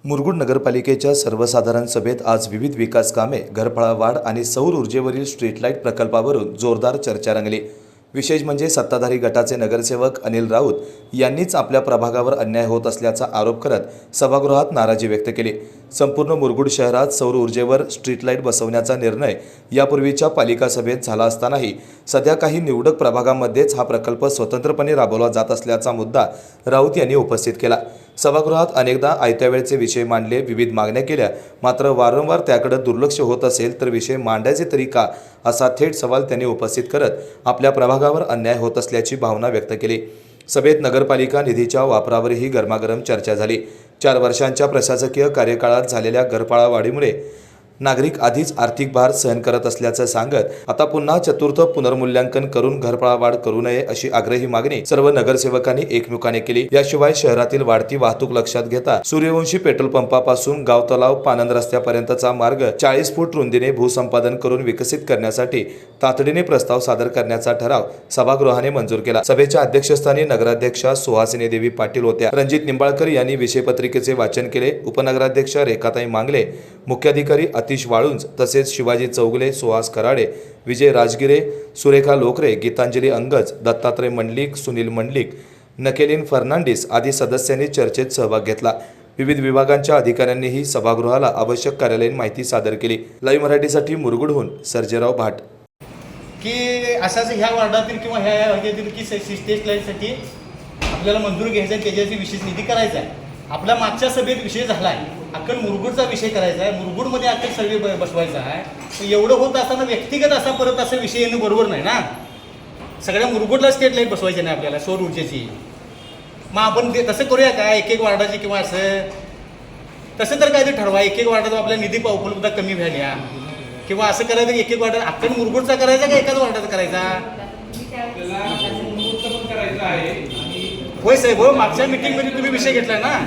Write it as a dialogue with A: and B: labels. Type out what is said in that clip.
A: मुरगुड नगरपालिकेच्या सर्वसाधारण सभेत आज विविध विकास कामे, घरफळा वाढ आणि सौर ऊर्जेवरील स्ट्रीट लाईट प्रकल्पावरून जोरदार चर्चा रंगली। विशेष म्हणजे सत्ताधारी गटाचे नगरसेवक अनिल राऊत यांनीच आपल्या प्रभागावर अन्याय होत असल्याचा आरोप करत सभागृहात नाराजी व्यक्त केली। संपूर्ण मुरगुड शहरात सौर ऊर्जेवर स्ट्रीट लाईट बसवण्याचा निर्णय यापूर्वीच्या पालिका सभेत झाला असतानाही सध्या काही निवडक प्रभागांमध्येच हा प्रकल्प स्वतंत्रपणे राबवला जात असल्याचा मुद्दा राऊत यांनी उपस्थित केला। सभागृहात अनेकदा आयत्या वेळचे विषय मांडले, विविध मागण्या केल्या, मात्र वारंवार त्याकडे दुर्लक्ष होत असेल तर विषय मांडायचे तरी का, असा थेट सवाल त्यांनी उपस्थित करत आपल्या प्रभागावर अन्याय होत असल्याची भावना व्यक्त केली। सभेत नगरपालिका निधीच्या वापरावरही गरमागरम चर्चा झाली। 4 वर्षांच्या प्रशासकीय कार्यकाळात झालेल्या घरफळा वाढीमुळे नागरिक आधीच आर्थिक भार सहन करत असल्याचं सांगत आता पुन्हा चतुर्थ पुनर्मूल्यांकन करून घरफळा वाढ करू नये अशी आग्रही मागणी सर्व नगरसेवकांनी एकमुखाने केली। याशिवाय शहरातील वाढती वाहतूक लक्षात घेता सूर्यवंशी पेट्रोल पंपापासून गाव तलाव पानंद रस्त्यापर्यंतचा मार्ग 40 फूट रुंदीने भूसंपादन करून विकसित करण्यासाठी तातडीने प्रस्ताव सादर करण्याचा ठराव सभागृहाने मंजूर केला। सभेच्या अध्यक्षस्थानी नगराध्यक्षा सुहासिनी देवी पाटील होत्या। रणजित निंबाळकर यांनी विषयपत्रिकेचे वाचन केले। उपनगराध्यक्ष रेखाताई मांगले, मुख्याधिकारी अतिश वाळुंज तसेच शिवाजी चौगले, सुहास कराडे, विजय राजगिरे, सुरेखा लोकरे, गीतांजली अंगज, दत्तात्रय मंडलिक, सुनील मंडलिक, नकेलिन फर्नांडिस आदी सदस्यांनी चर्चेत सहभाग घेतला। विविध विभागांच्या अधिकाऱ्यांनीही सभागृहाला आवश्यक कार्यालयीन माहिती सादर केली। लाईव्ह मराठीसाठी मुरगुडहून सर्जेराव भाट।
B: की अशाच ह्या वार्डातील किंवा ह्या ह्याच्यातील की स्टेट लाईनसाठी आपल्याला मंजूर घ्यायचं आहे, त्याच्याची विशेष निधी करायचा आहे। आपल्या मागच्या सभेत विषय झाला आहे, अक्कल मुरगुडचा विषय करायचा आहे, मुरगुडमध्ये अक्कल सर्वे बसवायचा आहे। एवढं होत असताना व्यक्तिगत असा परत असा विषय येणं बरोबर नाही ना। सगळ्या मुरगुडला स्टेट लाईट बसवायची नाही आपल्याला, सौर ऊर्जेची। मग आपण ते तसं करूया का, एक वार्डाची किंवा असं तसं तर काय ते ठरवा, एक वार्डाचा आपल्या निधी उपलब्ध कमी व्हायला, किंवा असं करायचं एक वार्डात अक्कल मुरगुडचा करायचा का एकाच वार्डाचा करायचा। होय साहेब, हो मागच्या मीटिंगमध्ये तुम्ही विषय घेतला ना।